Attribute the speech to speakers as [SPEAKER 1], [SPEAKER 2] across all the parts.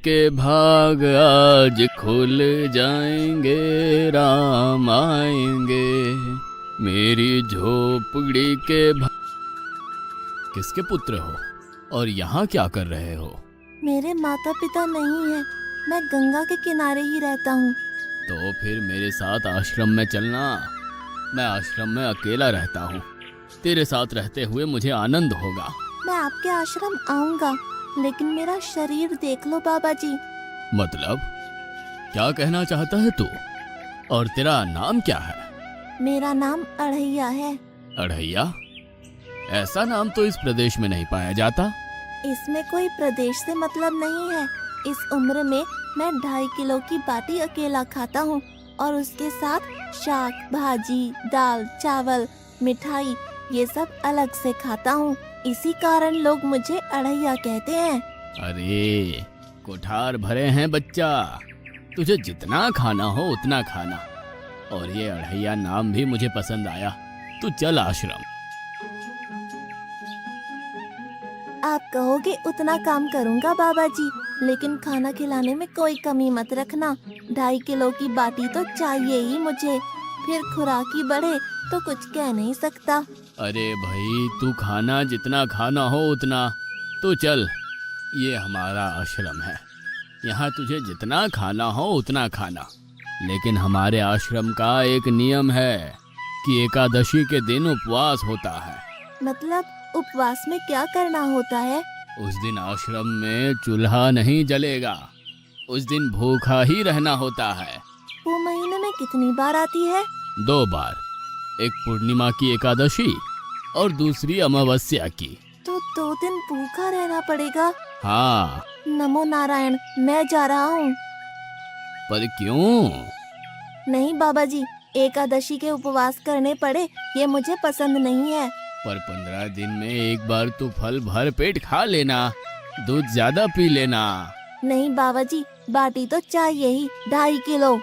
[SPEAKER 1] के भाग आज खुल जाएंगे, राम आएंगे। मेरी झोपड़ी के किसके पुत्र हो और यहाँ क्या कर रहे हो?
[SPEAKER 2] मेरे माता पिता नहीं है, मैं गंगा के किनारे ही रहता हूँ।
[SPEAKER 1] तो फिर मेरे साथ आश्रम में चलना। मैं आश्रम में अकेला रहता हूँ, तेरे साथ रहते हुए मुझे आनंद होगा।
[SPEAKER 2] मैं आपके आश्रम आऊंगा, लेकिन मेरा शरीर देख लो बाबा जी।
[SPEAKER 1] मतलब क्या कहना चाहता है तू? और तेरा नाम क्या है?
[SPEAKER 2] मेरा नाम अढ़ैया है।
[SPEAKER 1] अढ़ैया? ऐसा नाम तो इस प्रदेश में नहीं पाया जाता।
[SPEAKER 2] इसमें कोई प्रदेश से मतलब नहीं है। इस उम्र में मैं 2.5 किलो की बाटी अकेला खाता हूँ और उसके साथ शाक, भाजी, दाल, चावल, मिठाई ये सब अलग से खाता हूँ। इसी कारण लोग मुझे अढ़ैया कहते हैं।
[SPEAKER 1] अरे कोठार भरे हैं बच्चा, तुझे जितना खाना हो उतना खाना। और ये अढ़ैया नाम भी मुझे पसंद आया। तू चल आश्रम।
[SPEAKER 2] आप कहोगे उतना काम करूँगा बाबा जी, लेकिन खाना खिलाने में कोई कमी मत रखना। 2.5 किलो की बाटी तो चाहिए ही मुझे, फिर खुराकी बढ़े तो कुछ कह नहीं सकता।
[SPEAKER 1] अरे भाई तू खाना जितना खाना हो उतना। तो चल, ये हमारा आश्रम है, यहाँ तुझे जितना खाना हो उतना खाना। लेकिन हमारे आश्रम का एक नियम है कि एकादशी के दिन उपवास होता है।
[SPEAKER 2] मतलब उपवास में क्या करना होता है?
[SPEAKER 1] उस दिन आश्रम में चूल्हा नहीं जलेगा, उस दिन भूखा ही रहना होता है।
[SPEAKER 2] वो महीने में कितनी बार आती है?
[SPEAKER 1] 2 बार, एक पूर्णिमा की एकादशी और दूसरी अमावस्या की।
[SPEAKER 2] तो 2 दिन भूखा रहना पड़ेगा।
[SPEAKER 1] हाँ।
[SPEAKER 2] नमो नारायण, मैं जा रहा हूँ।
[SPEAKER 1] पर क्यों?
[SPEAKER 2] नहीं बाबा जी, एकादशी के उपवास करने पड़े ये मुझे पसंद नहीं है।
[SPEAKER 1] पर 15 दिन में एक बार तो फल भर पेट खा लेना, दूध ज्यादा पी लेना।
[SPEAKER 2] नहीं बाबा जी, बाटी तो चाहिए ही 2.5 किलो।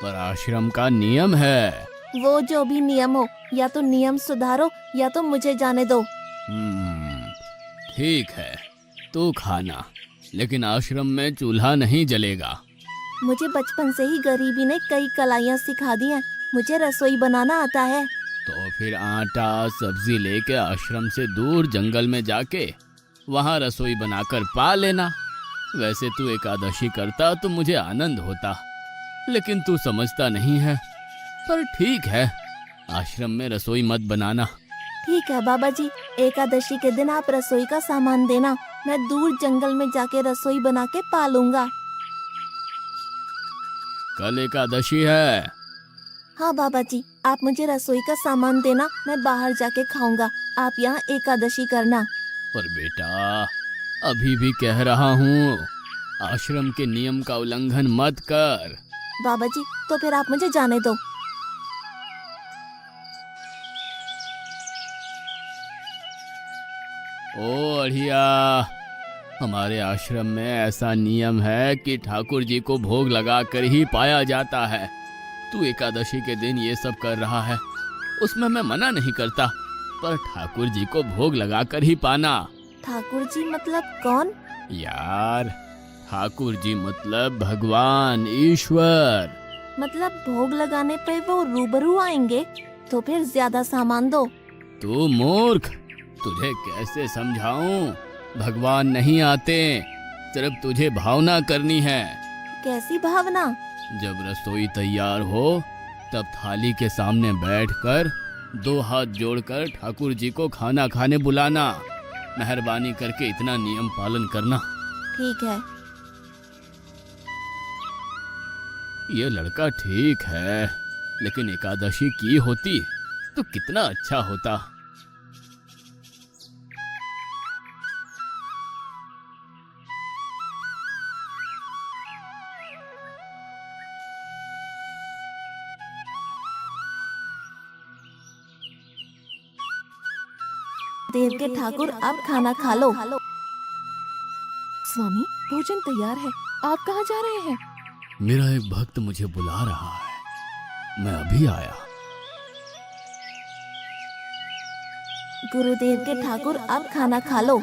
[SPEAKER 1] पर आश्रम का नियम है।
[SPEAKER 2] वो जो भी नियम हो, या तो नियम सुधारो या तो मुझे जाने दो।
[SPEAKER 1] ठीक है, तू खाना, लेकिन आश्रम में चूल्हा नहीं जलेगा।
[SPEAKER 2] मुझे बचपन से ही गरीबी ने कई कलाइयाँ सिखा दी हैं। मुझे रसोई बनाना आता है।
[SPEAKER 1] तो फिर आटा सब्जी लेके आश्रम से दूर जंगल में जाके वहाँ रसोई बनाकर पा लेना। वैसे तू एकादशी करता तो मुझे आनंद होता, लेकिन तू समझता नहीं है। पर ठीक है, आश्रम में रसोई मत बनाना।
[SPEAKER 2] ठीक है बाबा जी, एकादशी के दिन आप रसोई का सामान देना, मैं दूर जंगल में जाके रसोई बना के पालूंगा।
[SPEAKER 1] कल एकादशी है।
[SPEAKER 2] हाँ बाबा जी, आप मुझे रसोई का सामान देना, मैं बाहर जाके खाऊंगा, आप यहाँ एकादशी करना।
[SPEAKER 1] पर बेटा, अभी भी कह रहा हूँ, आश्रम के नियम का उल्लंघन मत कर।
[SPEAKER 2] बाबा जी, तो फिर आप मुझे जाने दो।
[SPEAKER 1] ओ अढ़िया, हमारे आश्रम में ऐसा नियम है कि ठाकुर जी को भोग लगाकर ही पाया जाता है। तू एकादशी के दिन ये सब कर रहा है, उसमें मैं मना नहीं करता, पर ठाकुर जी को भोग लगाकर ही पाना।
[SPEAKER 2] ठाकुर जी मतलब कौन?
[SPEAKER 1] यार, ठाकुर जी मतलब भगवान ईश्वर।
[SPEAKER 2] मतलब भोग लगाने पे वो रूबरू आएंगे? तो फिर ज्यादा सामान दो।
[SPEAKER 1] तू मूर्ख, तुझे कैसे समझाऊं? भगवान नहीं आते, सिर्फ तुझे भावना करनी है।
[SPEAKER 2] कैसी भावना?
[SPEAKER 1] जब रसोई तैयार हो तब थाली के सामने बैठकर 2 हाथ जोड़कर ठाकुर जी को खाना खाने बुलाना। मेहरबानी करके इतना नियम पालन करना।
[SPEAKER 2] ठीक है।
[SPEAKER 1] ये लड़का ठीक है, लेकिन एकादशी की होती तो कितना अच्छा होता।
[SPEAKER 2] देव के ठाकुर, आप खाना खा लो। स्वामी, भोजन तैयार है, आप कहाँ जा रहे हैं?
[SPEAKER 1] मेरा एक भक्त मुझे बुला रहा है, मैं अभी आया।
[SPEAKER 2] गुरुदेव के ठाकुर, आप खाना खा लो।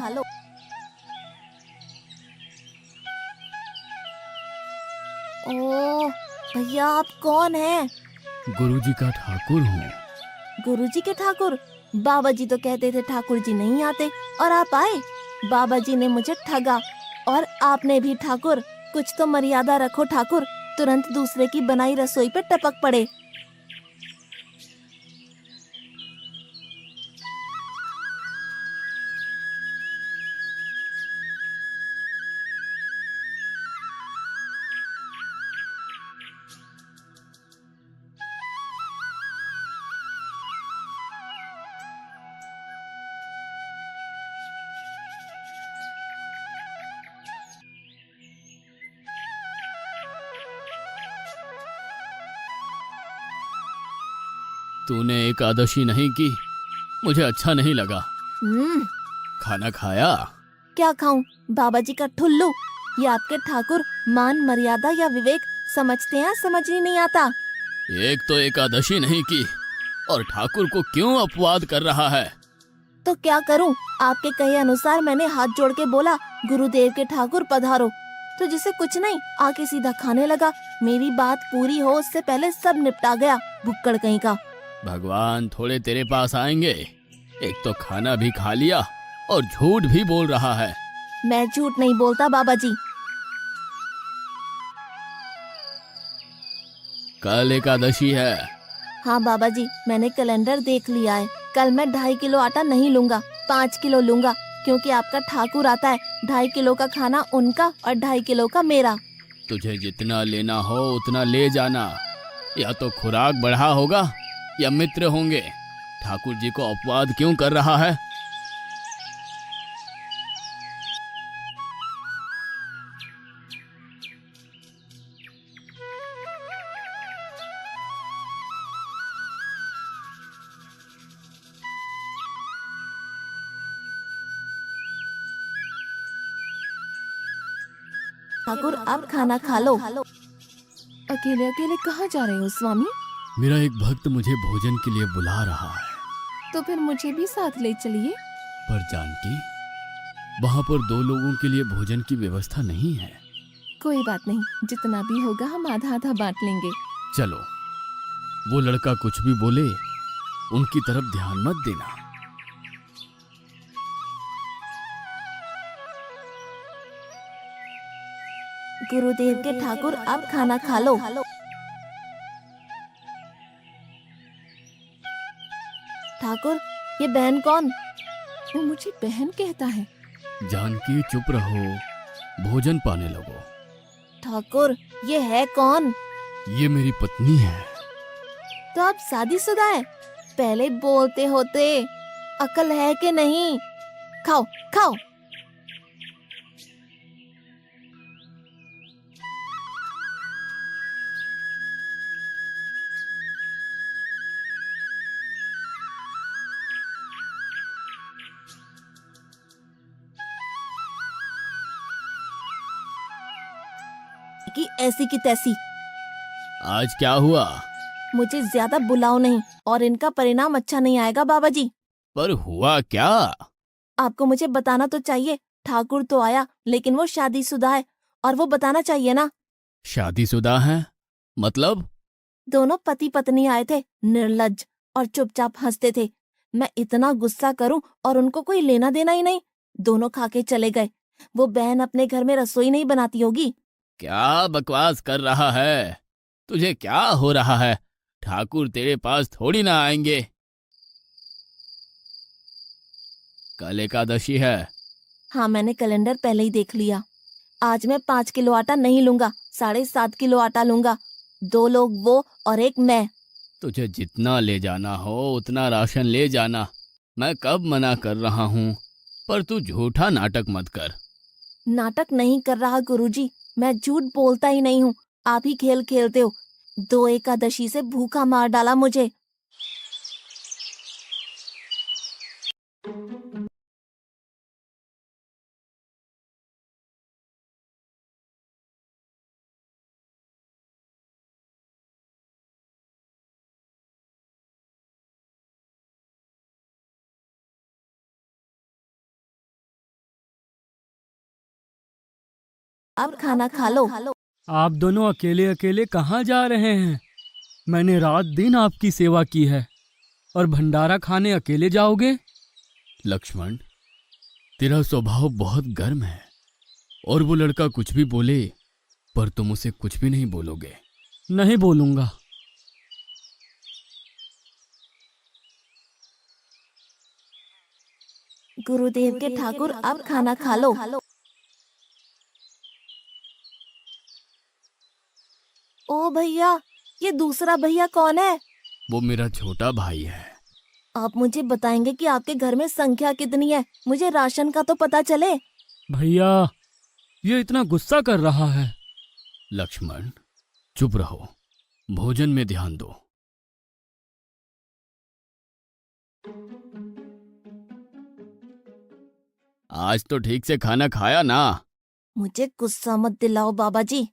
[SPEAKER 2] भैया आप कौन हैं?
[SPEAKER 1] गुरुजी का ठाकुर हूँ।
[SPEAKER 2] गुरुजी के ठाकुर? बाबा जी तो कहते थे ठाकुर जी नहीं आते और आप आए। बाबा जी ने मुझे ठगा और आपने भी ठाकुर। कुछ तो मर्यादा रखो ठाकुर, तुरंत दूसरे की बनाई रसोई पे टपक पड़े।
[SPEAKER 1] तूने एकादशी नहीं की, मुझे अच्छा नहीं लगा।
[SPEAKER 2] हम्म,
[SPEAKER 1] खाना खाया?
[SPEAKER 2] क्या खाऊं? बाबा जी का ठुल्लू। ये आपके ठाकुर मान मर्यादा या विवेक समझते हैं, समझ ही नहीं आता।
[SPEAKER 1] एक तो एकादशी नहीं की और ठाकुर को क्यों अपवाद कर रहा है?
[SPEAKER 2] तो क्या करूं? आपके कहे अनुसार मैंने हाथ जोड़ के बोला, गुरुदेव के ठाकुर पधारो। तो जिसे कुछ नहीं आके सीधा खाने लगा। मेरी बात पूरी हो उससे पहले सब निपटा गया, भुक्कड़ कहीं का।
[SPEAKER 1] भगवान थोड़े तेरे पास आएंगे। एक तो खाना भी खा लिया और झूठ भी बोल रहा है।
[SPEAKER 2] मैं झूठ नहीं बोलता बाबा जी।
[SPEAKER 1] कल एकादशी है।
[SPEAKER 2] हाँ बाबा जी, मैंने कैलेंडर देख लिया है। कल मैं 2.5 किलो आटा नहीं लूंगा, 5 किलो लूंगा, क्योंकि आपका ठाकुर आता है। 2.5 किलो का खाना उनका और 2.5 किलो का मेरा।
[SPEAKER 1] तुझे जितना लेना हो उतना ले जाना। या तो खुराक बढ़ा होगा या मित्र होंगे। ठाकुर जी को अपवाद क्यों कर रहा है?
[SPEAKER 2] ठाकुर आप खाना खा लो। अकेले अकेले कहाँ जा रहे हो स्वामी?
[SPEAKER 1] मेरा एक भक्त मुझे भोजन के लिए बुला रहा है।
[SPEAKER 2] तो फिर मुझे भी साथ ले चलिए।
[SPEAKER 1] पर जानकी, वहाँ पर 2 लोगों के लिए भोजन की व्यवस्था नहीं है।
[SPEAKER 2] कोई बात नहीं, जितना भी होगा हम आधा आधा बांट लेंगे।
[SPEAKER 1] चलो, वो लड़का कुछ भी बोले उनकी तरफ ध्यान मत देना।
[SPEAKER 2] गुरुदेव के ठाकुर आप खाना खा लो। ठाकुर, ये बहन कौन? वो मुझे बहन कहता है।
[SPEAKER 1] जानकी चुप रहो, भोजन पाने लगो।
[SPEAKER 2] ठाकुर, ये है कौन?
[SPEAKER 1] ये मेरी पत्नी है।
[SPEAKER 2] तो आप शादीशुदा है? पहले बोलते होते। अकल है कि नहीं? खाओ खाओ। कि ऐसी की तैसी।
[SPEAKER 1] आज क्या हुआ?
[SPEAKER 2] मुझे ज्यादा बुलाओ नहीं और इनका परिणाम अच्छा नहीं आएगा बाबा जी।
[SPEAKER 1] पर हुआ क्या?
[SPEAKER 2] आपको मुझे बताना तो चाहिए। ठाकुर तो आया लेकिन वो शादीशुदा है और वो बताना चाहिए ना।
[SPEAKER 1] शादीशुदा है? मतलब?
[SPEAKER 2] दोनों पति पत्नी आए थे, निर्लज्ज, और चुपचाप हंसते थे। मैं इतना गुस्सा करूं और उनको कोई लेना देना ही नहीं। दोनों खा के चले गए। वो बहन अपने घर में रसोई नहीं बनाती होगी।
[SPEAKER 1] क्या बकवास कर रहा है? तुझे क्या हो रहा है? ठाकुर तेरे पास थोड़ी ना आएंगे। कल एकादशी है।
[SPEAKER 2] हाँ, मैंने कैलेंडर पहले ही देख लिया। आज मैं 5 किलो आटा नहीं लूंगा, 7.5 किलो आटा लूंगा। 2 लोग वो और एक मैं।
[SPEAKER 1] तुझे जितना ले जाना हो उतना राशन ले जाना। मैं कब मना कर रहा हूँ, पर तू झूठा नाटक मत कर।
[SPEAKER 2] नाटक नहीं कर रहा गुरुजी, मैं झूठ बोलता ही नहीं हूँ। आप ही खेल खेलते हो। 2 एकादशी से भूखा मार डाला मुझे। अब खाना खा लो।
[SPEAKER 3] आप दोनों अकेले अकेले कहाँ जा रहे हैं? मैंने रात दिन आपकी सेवा की है और भंडारा खाने अकेले जाओगे?
[SPEAKER 1] लक्ष्मण, तेरा स्वभाव बहुत गर्म है और वो लड़का कुछ भी बोले पर तुम उसे कुछ भी नहीं बोलोगे।
[SPEAKER 3] नहीं बोलूंगा।
[SPEAKER 2] गुरुदेव के ठाकुर, अब खाना खा लो। ओ भैया, ये दूसरा भैया कौन है?
[SPEAKER 1] वो मेरा छोटा भाई है।
[SPEAKER 2] आप मुझे बताएंगे कि आपके घर में संख्या कितनी है? मुझे राशन का तो पता चले।
[SPEAKER 3] भैया, ये इतना गुस्सा कर रहा है।
[SPEAKER 1] लक्ष्मण, चुप रहो, भोजन में ध्यान दो। आज तो ठीक से खाना खाया ना?
[SPEAKER 2] मुझे गुस्सा मत दिलाओ बाबा जी।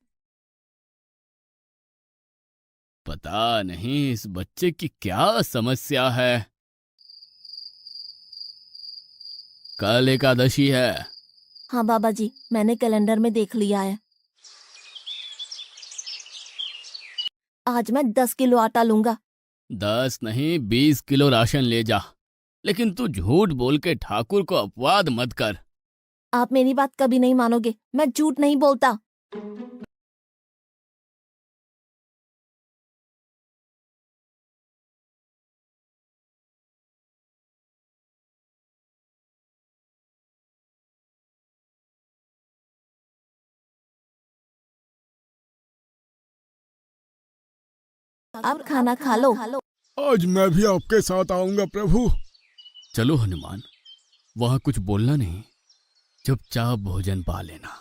[SPEAKER 1] पता नहीं इस बच्चे की क्या समस्या है। कल एकादशी है।
[SPEAKER 2] हाँ बाबा जी, मैंने कैलेंडर में देख लिया है। आज मैं 10 किलो आटा लूंगा।
[SPEAKER 1] 10 नहीं 20 किलो राशन ले जा, लेकिन तू झूठ बोल के ठाकुर को अपवाद मत कर।
[SPEAKER 2] आप मेरी बात कभी नहीं मानोगे, मैं झूठ नहीं बोलता। अब खाना खा लो।
[SPEAKER 4] आज मैं भी आपके साथ आऊंगा प्रभु।
[SPEAKER 1] चलो हनुमान, वहां कुछ बोलना नहीं, चुपचाप भोजन पा लेना।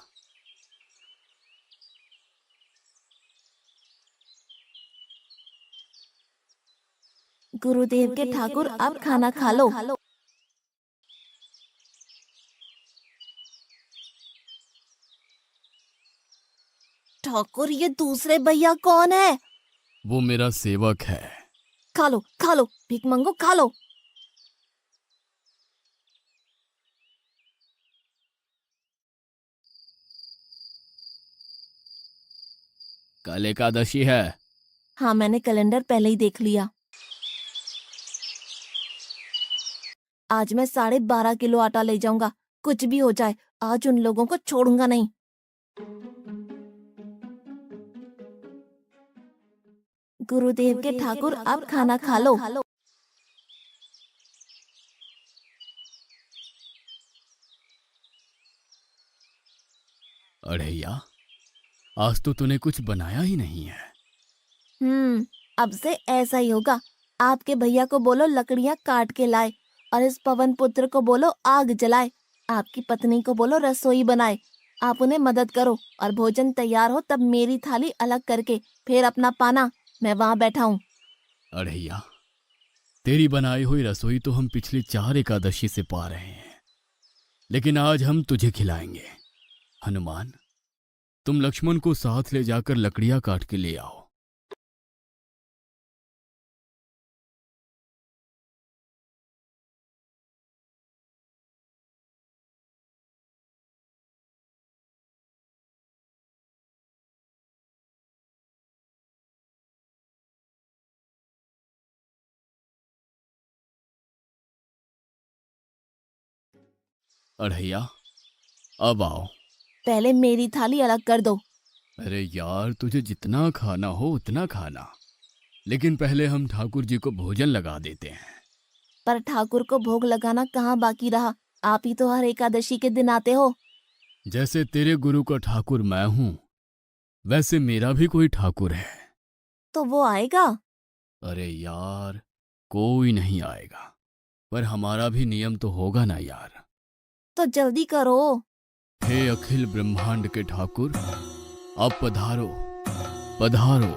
[SPEAKER 2] गुरुदेव के ठाकुर, अब खाना खा लो। ठाकुर, ये दूसरे भैया कौन है?
[SPEAKER 1] वो मेरा सेवक है।
[SPEAKER 2] खा लो, भीख मंगो, खा लो।
[SPEAKER 1] कल एकादशी है।
[SPEAKER 2] हाँ, मैंने कैलेंडर पहले ही देख लिया। आज मैं 12.5 किलो आटा ले जाऊंगा। कुछ भी हो जाए, आज उन लोगों को छोड़ूंगा नहीं। गुरुदेव के ठाकुर, अब खाना खा लो।
[SPEAKER 1] अढ़ैया, आज तो तूने कुछ बनाया ही नहीं है।
[SPEAKER 2] अब से ऐसा ही होगा। आपके भैया को बोलो लकड़ियां काट के लाए और इस पवन पुत्र को बोलो आग जलाए। आपकी पत्नी को बोलो रसोई बनाए। आप उन्हें मदद करो और भोजन तैयार हो तब मेरी थाली अलग करके फिर अपना पाना, मैं वहां बैठा हूँ।
[SPEAKER 1] अढ़ैया, तेरी बनाई हुई रसोई तो हम पिछली 4 एकादशी से पा रहे हैं, लेकिन आज हम तुझे खिलाएंगे। हनुमान, तुम लक्ष्मण को साथ ले जाकर लकड़ियां काट के ले आओ। अढ़ैया, अब आओ।
[SPEAKER 2] पहले मेरी थाली अलग कर दो।
[SPEAKER 1] अरे यार, तुझे जितना खाना हो उतना खाना, लेकिन पहले हम ठाकुर जी को भोजन लगा देते हैं।
[SPEAKER 2] पर ठाकुर को भोग लगाना कहाँ बाकी रहा? आप ही तो हर एकादशी के दिन आते हो।
[SPEAKER 1] जैसे तेरे गुरु का ठाकुर मैं हूं, वैसे मेरा भी कोई ठाकुर है।
[SPEAKER 2] तो वो आएगा?
[SPEAKER 1] अरे यार, कोई नहीं आएगा, पर हमारा भी नियम तो होगा ना यार।
[SPEAKER 2] तो जल्दी करो।
[SPEAKER 1] हे अखिल ब्रह्मांड के ठाकुर, अब पधारो पधारो।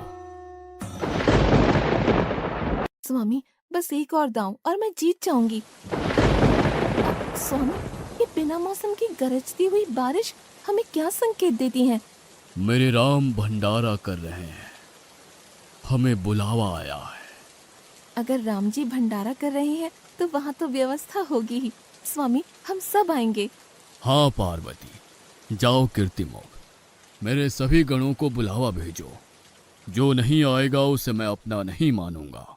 [SPEAKER 2] स्वामी, बस एक और दांव और मैं जीत जाऊंगी। स्वामी, ये बिना मौसम की गरजती हुई बारिश हमें क्या संकेत देती है?
[SPEAKER 1] मेरे राम भंडारा कर रहे हैं, हमें बुलावा आया है।
[SPEAKER 2] अगर राम जी भंडारा कर रहे हैं तो वहाँ तो व्यवस्था होगी ही। स्वामी, हम सब आएंगे।
[SPEAKER 1] हाँ पार्वती, जाओ कीर्तिमोग, मेरे सभी गणों को बुलावा भेजो। जो नहीं आएगा उसे मैं अपना नहीं मानूंगा।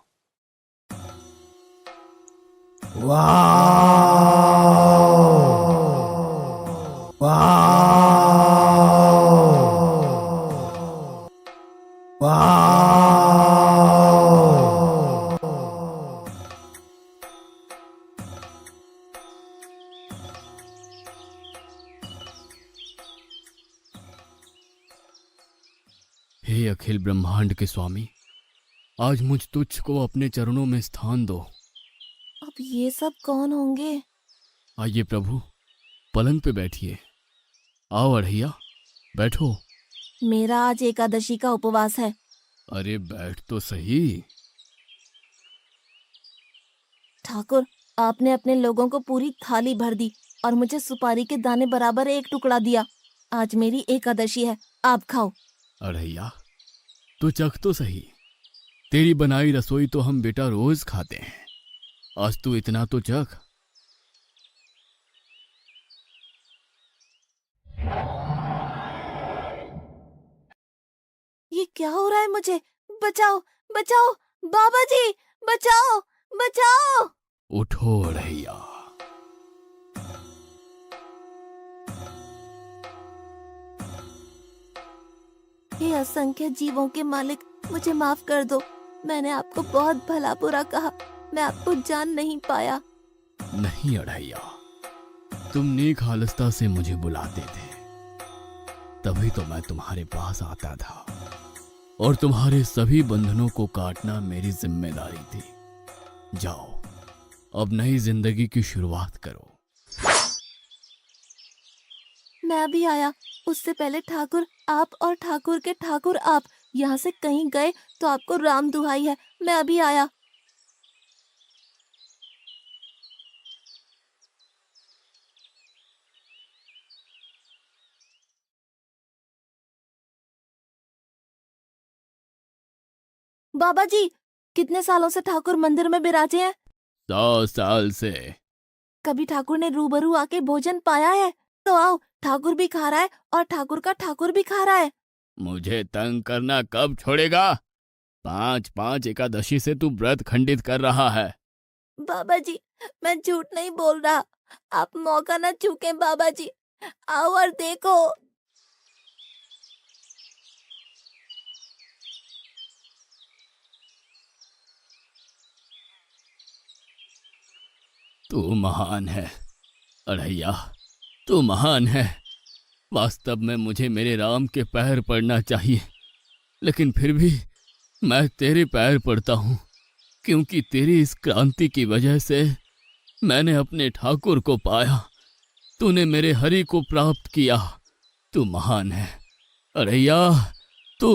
[SPEAKER 1] हे अखिल ब्रह्मांड के स्वामी, आज मुझ तुच्छ को अपने चरणों में स्थान दो।
[SPEAKER 2] अब ये सब कौन होंगे?
[SPEAKER 1] आइए प्रभु, पलंग पे बैठिए। आओ अढ़ैया, बैठो।
[SPEAKER 2] मेरा आज एकादशी का उपवास है।
[SPEAKER 1] अरे बैठ तो सही।
[SPEAKER 2] ठाकुर, आपने अपने लोगों को पूरी थाली भर दी और मुझे सुपारी के दाने बराबर एक टुकड़ा दिया। आज मेरी एकादशी है, आप खाओ।
[SPEAKER 1] अढ़ैया, तो चख तो सही। तेरी बनाई रसोई तो हम बेटा रोज खाते हैं, आज तू इतना तो चख।
[SPEAKER 2] ये क्या हो रहा है मुझे? बचाओ, बचाओ, बाबा जी, बचाओ, बचाओ।
[SPEAKER 1] उठो अढ़ैया।
[SPEAKER 2] हे असंख्य जीवों के मालिक, मुझे माफ कर दो। मैंने आपको बहुत भला बुरा कहा, मैं आपको जान नहीं पाया।
[SPEAKER 1] नहीं अढ़ैया, तुम नेक हालस्ता से मुझे बुलाते थे, तभी तो मैं तुम्हारे पास आता था, और तुम्हारे सभी बंधनों को काटना मेरी जिम्मेदारी थी। जाओ, अब नई जिंदगी की शुरुआत करो।
[SPEAKER 2] मैं भी आया। उससे पहले ठाकुर आप और ठाकुर के ठाकुर आप यहाँ से कहीं गए तो आपको राम दुहाई है, मैं अभी आया। बाबा जी, कितने सालों से ठाकुर मंदिर में विराजे हैं?
[SPEAKER 1] 100 साल से।
[SPEAKER 2] कभी ठाकुर ने रूबरू आके भोजन पाया है? तो आओ, ठाकुर भी खा रहा है और ठाकुर का ठाकुर भी खा रहा है।
[SPEAKER 1] मुझे तंग करना कब छोड़ेगा? 5-5 एकादशी से तू व्रत खंडित कर रहा है।
[SPEAKER 2] बाबा जी, मैं झूठ नहीं बोल रहा, आप मौका न चूके बाबा जी, आओ और देखो।
[SPEAKER 1] तू महान है अढ़ैया, तू महान है। वास्तव में मुझे मेरे राम के पैर पड़ना चाहिए, लेकिन फिर भी मैं तेरे पैर पड़ता हूँ, क्योंकि तेरी इस क्रांति की वजह से मैंने अपने ठाकुर को पाया। तूने मेरे हरि को प्राप्त किया। तू महान है अढ़ैया, तू